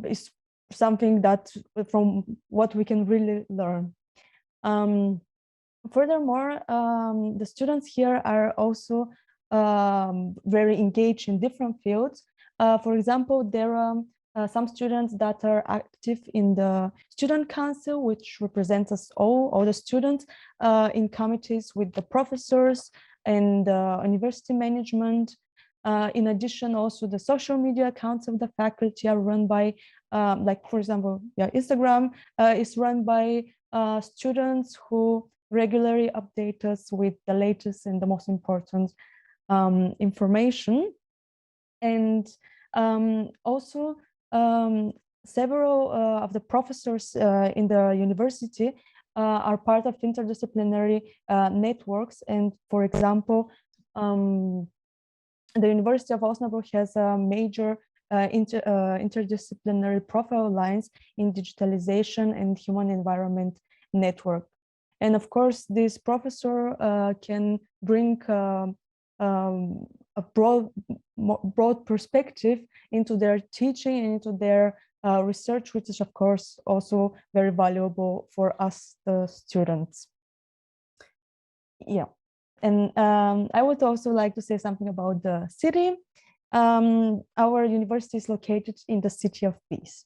is something that from what we can really learn. Furthermore, the students here are also very engaged in different fields. For example, there are some students that are active in the student council, which represents us all the students, in committees with the professors and university management. In addition, also the social media accounts of the faculty are run by, like for example, Instagram is run by students who regularly update us with the latest and the most important information. And also several of the professors in the university are part of interdisciplinary networks. And for example, the University of Osnabrück has a major interdisciplinary profile lines in digitalization and human environment network. And of course, this professor can bring a broad perspective into their teaching and into their research, which is of course also very valuable for us, the students. Yeah. And I would also like to say something about the city. Our university is located in the City of Peace.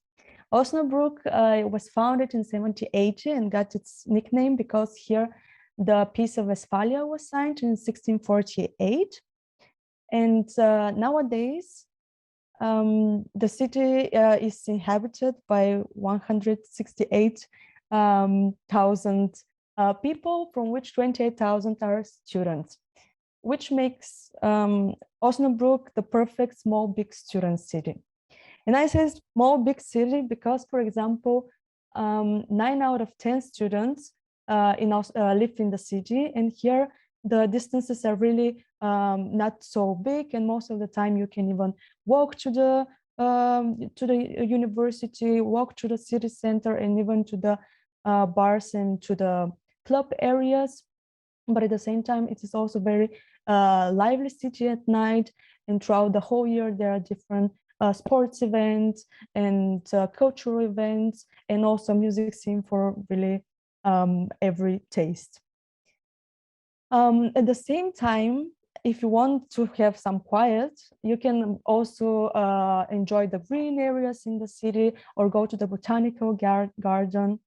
Osnabrück was founded in 1780 and got its nickname because here the Peace of Westphalia was signed in 1648. And nowadays, the city is inhabited by 168,000 people, from which 28,000 are students, which makes Osnabrück the perfect small big student city. And I say small big city because, for example, 9 out of 10 students live in the city, and here the distances are really not so big, and most of the time you can even walk to the university, walk to the city center, and even to the bars and to the club areas. But at the same time, it is also very lively city at night, and throughout the whole year there are different sports events and cultural events, and also music scene for really every taste. At the same time, if you want to have some quiet, you can also enjoy the green areas in the city or go to the botanical garden.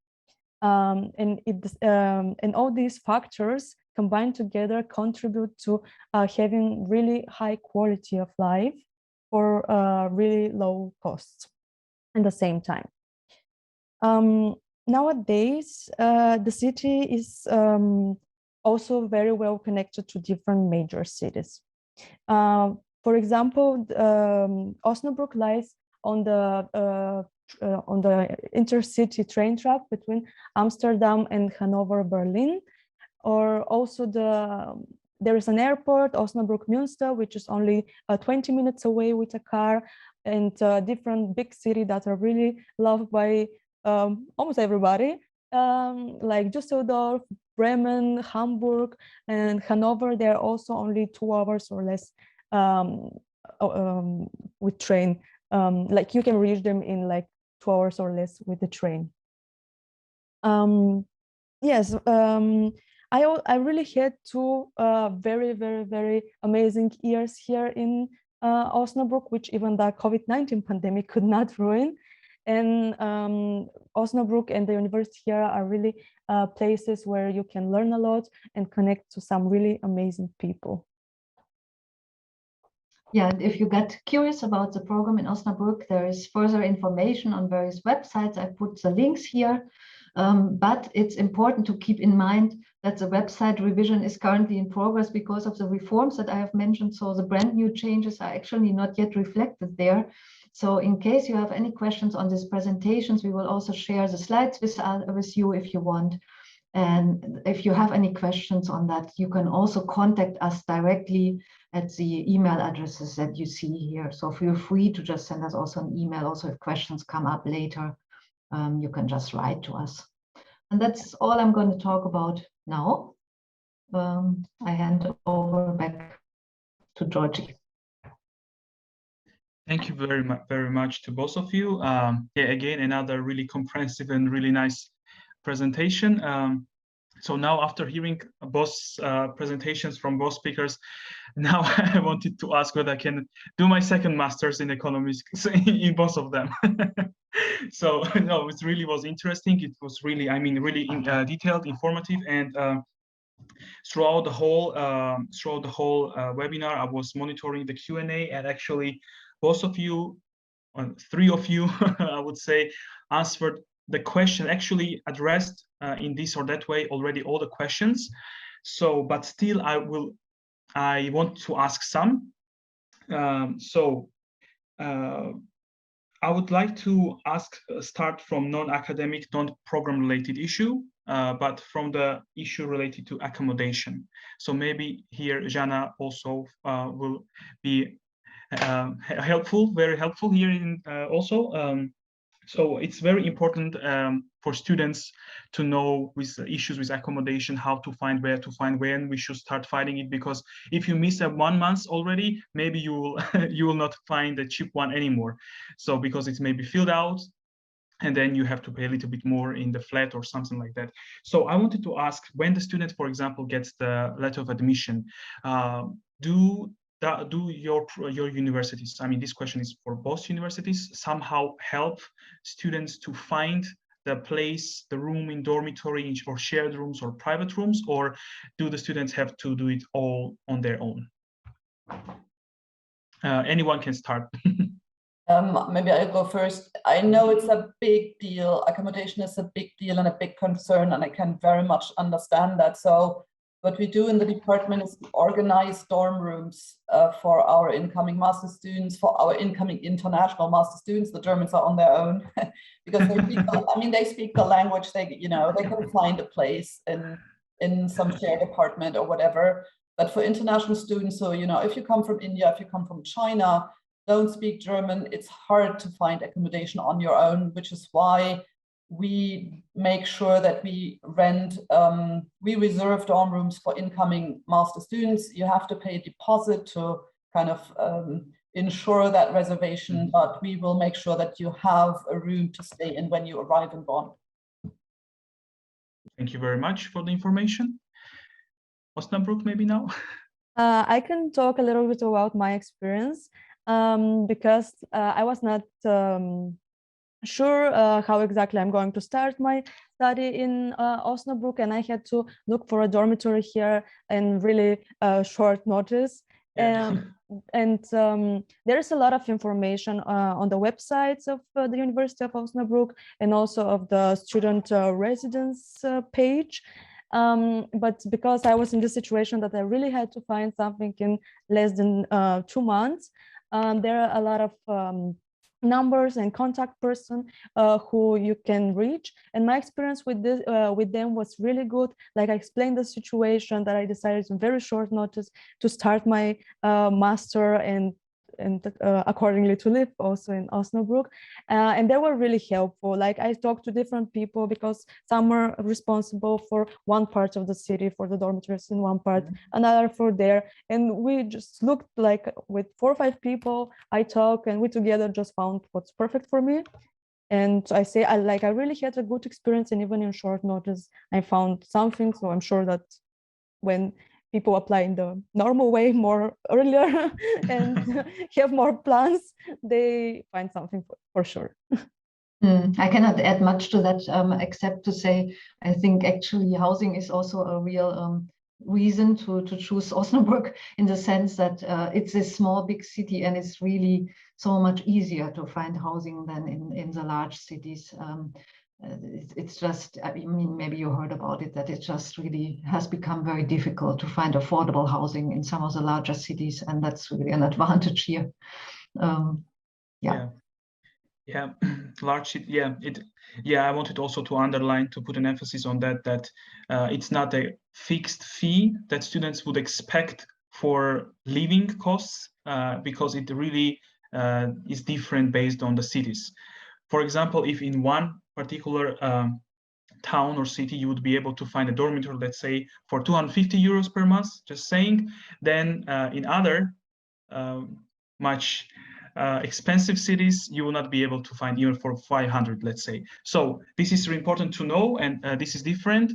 And all these factors combined together contribute to having really high quality of life for really low costs at the same time. Nowadays, the city is also very well connected to different major cities. For example, Osnabrück lies on the intercity train track between Amsterdam and Hanover, Berlin. or also there is an airport, Osnabrück Münster, which is only 20 minutes away with a car, and different big cities that are really loved by almost everybody, like Düsseldorf, Bremen, Hamburg, and Hanover. They're also only 2 hours or less with train. Like you can reach them in like 2 hours or less with the train. Yes, I really had 2 very, very, very amazing years here in Osnabrück, which even the COVID-19 pandemic could not ruin. And Osnabrück and the university here are really places where you can learn a lot and connect to some really amazing people. Yeah, and if you get curious about the program in Osnabrück, there is further information on various websites. I put the links here, but it's important to keep in mind that the website revision is currently in progress because of the reforms that I have mentioned. So the brand new changes are actually not yet reflected there. So in case you have any questions on these presentations, we will also share the slides with you if you want. And if you have any questions on that, you can also contact us directly at the email addresses that you see here. So feel free to just send us also an email. Also, if questions come up later, you can just write to us. And that's all I'm going to talk about now. I hand over back to Georgie. Thank you very much to both of you. Yeah, again, another really comprehensive and really nice presentation. So now, after hearing both presentations from both speakers, now I wanted to ask whether I can do my second master's in economics in both of them. So no, it really was interesting. It was really, I mean, really detailed, informative, and throughout the whole webinar, I was monitoring the Q&A, and actually, both of you, 3 of you, I would say, answered the question, actually addressed in this or that way already all the questions. So, but still, I want to ask some. I would like to start from non-academic, non-program related issue, but from the issue related to accommodation. So maybe here, Zhana also will be helpful, very helpful here in also. So it's very important for students to know with issues with accommodation, how to find, where to find, when we should start finding it, because if you miss 1 month already, maybe you will you will not find a cheap one anymore. So because it's maybe filled out, and then you have to pay a little bit more in the flat or something like that. So I wanted to ask, when the student, for example, gets the letter of admission, do your universities, I mean, this question is for both universities, somehow help students to find the place, the room in dormitory or shared rooms or private rooms, or do the students have to do it all on their own? Anyone can start. Maybe I'll go first. I know it's a big deal. Accommodation is a big deal and a big concern, and I can very much understand that. So what we do in the department is organize dorm rooms for our incoming master students, for our incoming international master students. The Germans are on their own because they speak the language. They can find a place in some shared apartment or whatever. But for international students, so if you come from India, if you come from China, don't speak German, it's hard to find accommodation on your own, which is why we make sure that we reserve dorm rooms for incoming master students. You have to pay a deposit to kind of ensure that reservation, but we will make sure that you have a room to stay in when you arrive in Bonn. Thank you very much for the information. Osnabrück, maybe now? I can talk a little bit about my experience because I was not sure how exactly I'm going to start my study in Osnabrück, and I had to look for a dormitory here in really short notice. Yeah. And there is a lot of information on the websites of the University of Osnabrück and also of the student residence page. But because I was in the situation that I really had to find something in less than 2 months, there are a lot of numbers and contact person who you can reach. And my experience with this with them was really good. Like I explained the situation that I decided in very short notice to start my master and accordingly to live also in Osnabrück, and they were really helpful. Like I talked to different people because some are responsible for one part of the city, for the dormitories in one part, another for there, and we just looked like with 4 or 5 people I talked, and we together just found what's perfect for me. And I say I really had a good experience, and even in short notice I found something. So I'm sure that when people apply in the normal way more earlier and have more plans, they find something for sure. I cannot add much to that, except to say, I think actually housing is also a real reason to choose Osnabrück, in the sense that it's a small, big city, and it's really so much easier to find housing than in the large cities. It's just, I mean, maybe you heard about it, that it just really has become very difficult to find affordable housing in some of the larger cities, and that's really an advantage here. Yeah, large city. Yeah, I wanted also to underline, to put an emphasis on that it's not a fixed fee that students would expect for living costs, because it really is different based on the cities. For example, if in one particular town or city you would be able to find a dormitory, let's say for 250 euros per month, just saying, then in other much expensive cities you will not be able to find even for 500, let's say. So this is really important to know, and this is different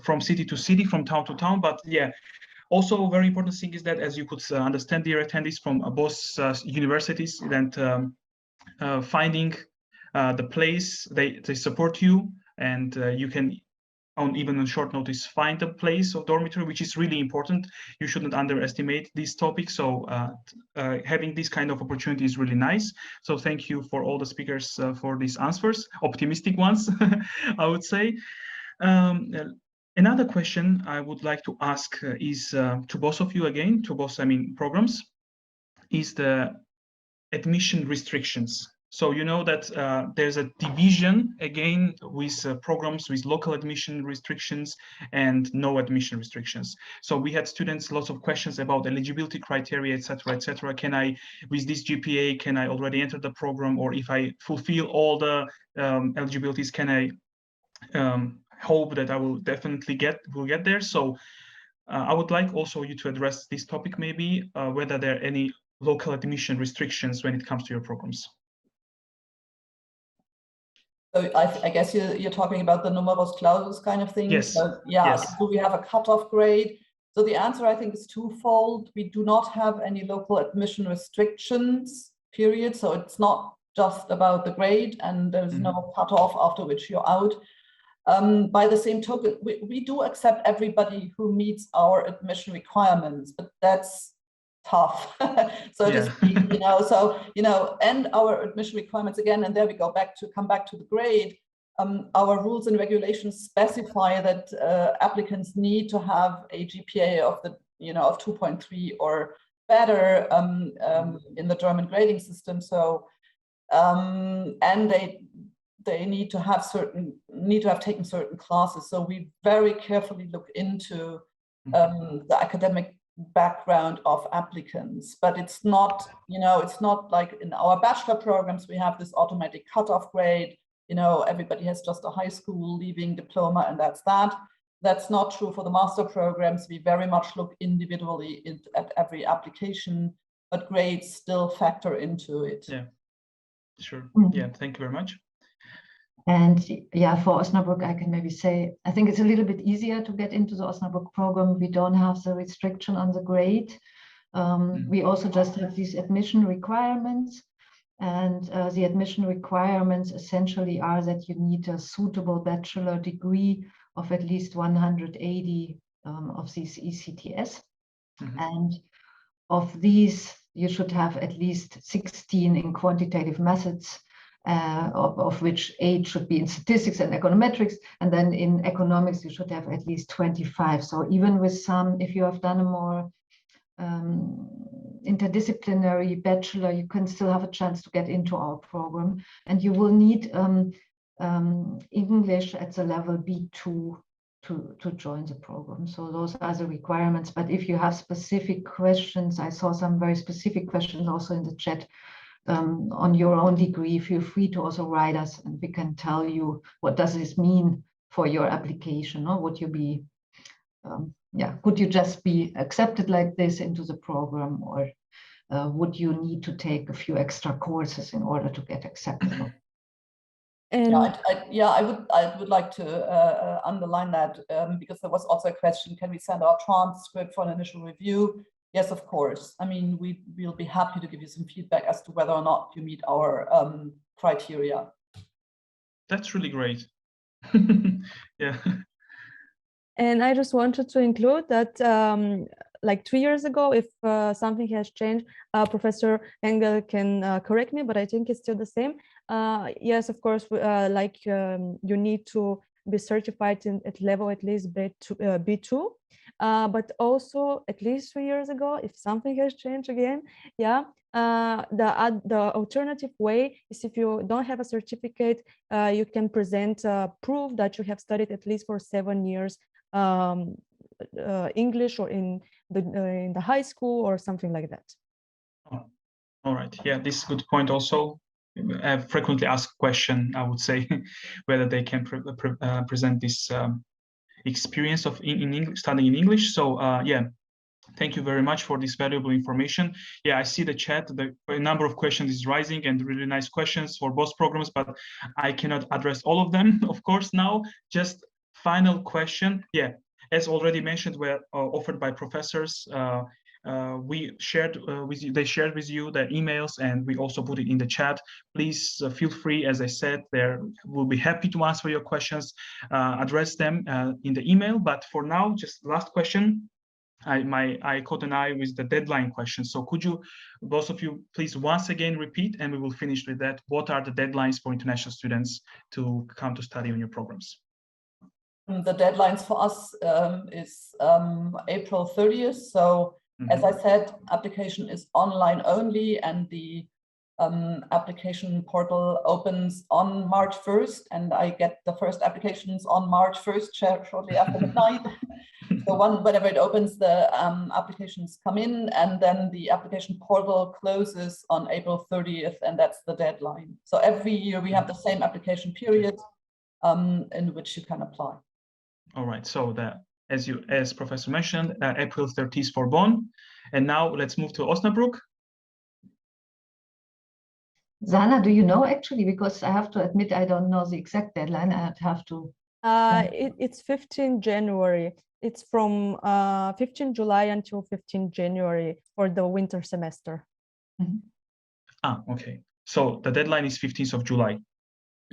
from city to city, from town to town. But yeah, also a very important thing is that, as you could understand, dear attendees, from both universities, that finding the place, they support you, and you can even on short notice find a place of dormitory, which is really important. You shouldn't underestimate this topic. So having this kind of opportunity is really nice. So thank you for all the speakers for these answers, optimistic ones, I would say. Another question I would like to ask is to both of you again, to both, programs, is the admission restrictions. So you know that there's a division again with programs with local admission restrictions and no admission restrictions. So we had students, lots of questions about eligibility criteria, etc., etc. Can I, with this GPA, can I already enter the program? Or if I fulfill all the eligibilities, can I hope that I will definitely get there? So I would like also you to address this topic, maybe whether there are any local admission restrictions when it comes to your programs. So I guess you're talking about the numerus clausus kind of thing. Yes. So, yeah. Yes. Do we have a cutoff grade? So the answer, I think, is twofold. We do not have any local admission restrictions, period. So it's not just about the grade, and there's no cutoff after which you're out. By the same token, we do accept everybody who meets our admission requirements, but that's tough, so to speak, and our admission requirements again, and there we come back to the grade. Our rules and regulations specify that applicants need to have a GPA of 2.3 or better in the German grading system. So and they need to have taken certain classes. So we very carefully look into the academic background of applicants, but it's not like in our bachelor programs we have this automatic cutoff grade. Everybody has just a high school leaving diploma, and that's not true for the master programs. We very much look individually at every application, but grades still factor into it. Yeah, sure. Yeah, thank you very much. And yeah, for Osnabrück, I can maybe say, I think it's a little bit easier to get into the Osnabrück program. We don't have the restriction on the grade. We also just have these admission requirements. And the admission requirements essentially are that you need a suitable bachelor degree of at least 180 of these ECTS. And of these, you should have at least 16 in quantitative methods, of which 8 should be in statistics and econometrics, and then in economics you should have at least 25. So even with some, if you have done a more interdisciplinary bachelor, you can still have a chance to get into our program, and you will need English at the level B2 to join the program. So those are the requirements. But if you have specific questions, I saw some very specific questions also in the chat on your own degree, feel free to also write us, and we can tell you what does this mean for your application, or would you be could you just be accepted like this into the program, or would you need to take a few extra courses in order to get accepted? And I would like to underline that because there was also a question: can we send our transcript for an initial review? Yes, of course. I mean, we'll be happy to give you some feedback as to whether or not you meet our criteria. That's really great. Yeah. And I just wanted to include that like 2 years ago, if something has changed, Professor Engel can correct me, but I think it's still the same. Yes, of course, you need to be certified at level at least B2. But also at least 3 years ago, if something has changed again, the alternative way is, if you don't have a certificate, you can present proof that you have studied at least for 7 years English, or in the high school or something like that. Oh, all right. Yeah, this is a good point also. A frequently asked question, I would say, whether they can present this experience of studying in English. So yeah, thank you very much for this valuable information. Yeah, I see the chat, the number of questions is rising, and really nice questions for both programs, but I cannot address all of them, of course, now. Just final question. Yeah, as already mentioned, were offered by professors. We shared with you, they shared with you the emails, and we also put it in the chat. Please feel free, as I said, we'll be happy to answer your questions, address them in the email. But for now, just last question. I caught an eye with the deadline question. So could you, both of you, please once again repeat, and we will finish with that. What are the deadlines for international students to come to study on your programs? The deadlines for us is April 30th. So as I said, application is online only, and the application portal opens on March 1st, and I get the first applications on March 1st, shortly after midnight. So whenever it opens, the applications come in, and then the application portal closes on April 30th, and that's the deadline. So every year we have the same application period in which you can apply. All right, so as Professor mentioned, April 30th for Bonn. And now let's move to Osnabrück. Zhana, do you know actually? Because I have to admit, I don't know the exact deadline. I'd have to. It's 15 January. It's from 15 July until 15 January for the winter semester. Okay. So the deadline is 15th of July.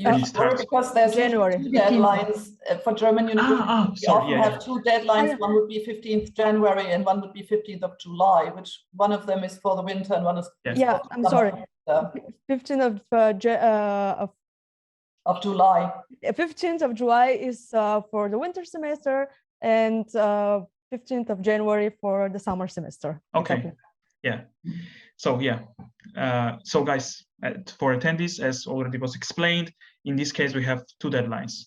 Because there's January. 2 deadlines for German university. We have 2 deadlines. One would be 15th January and one would be 15th of July, which one of them is for the winter and one is I'm sorry. 15th of July. 15th of July is for the winter semester, and 15th of January for the summer semester. Okay. Exactly. Yeah. So yeah. So guys, for attendees, as already was explained, in this case we have 2 deadlines.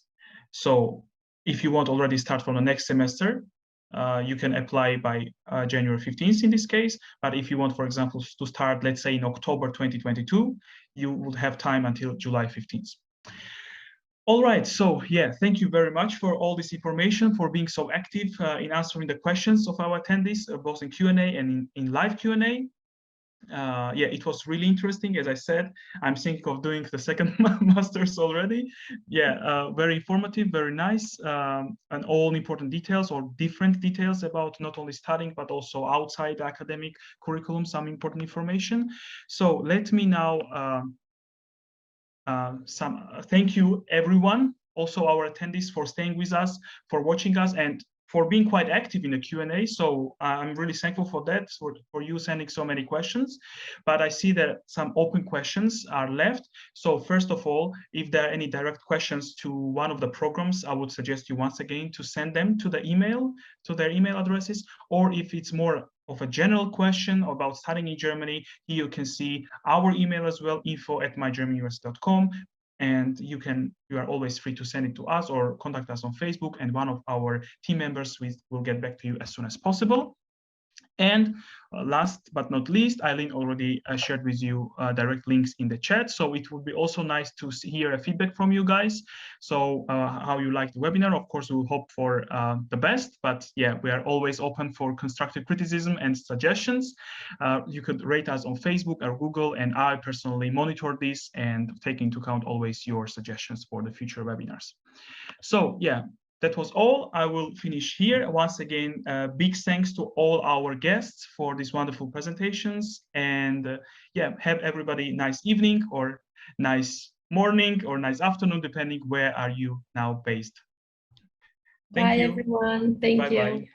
So if you want already start from the next semester, you can apply by January 15th in this case. But if you want, for example, to start, let's say in October 2022, you would have time until July 15th. All right, so yeah, thank you very much for all this information, for being so active in answering the questions of our attendees, both in Q&A and in live Q&A. Yeah, it was really interesting. As I said, I'm thinking of doing the second master's already. Yeah, very informative, very nice, and all important details or different details about not only studying, but also outside the academic curriculum, some important information. So let me now thank you everyone, also our attendees, for staying with us, for watching us, and for being quite active in the Q&A. So I'm really thankful for that, for you sending so many questions. But I see that some open questions are left. So first of all, if there are any direct questions to one of the programs, I would suggest you once again to send them to the email, to their email addresses, or if it's more of a general question about studying in Germany, here you can see our email as well, info@mygermanuniversity.com. And you are always free to send it to us or contact us on Facebook, and one of our team members will get back to you as soon as possible. And last but not least, Eileen already shared with you direct links in the chat. So it would be also nice to hear a feedback from you guys. So how you like the webinar. Of course, we will hope for the best, but yeah, we are always open for constructive criticism and suggestions. You could rate us on Facebook or Google, and I personally monitor this and take into account always your suggestions for the future webinars. So yeah, that was all. I will finish here. Once again, big thanks to all our guests for these wonderful presentations. And yeah, have everybody nice evening or nice morning or nice afternoon, depending where are you now based. Thank Bye, you. everyone. Thank you. Bye-bye.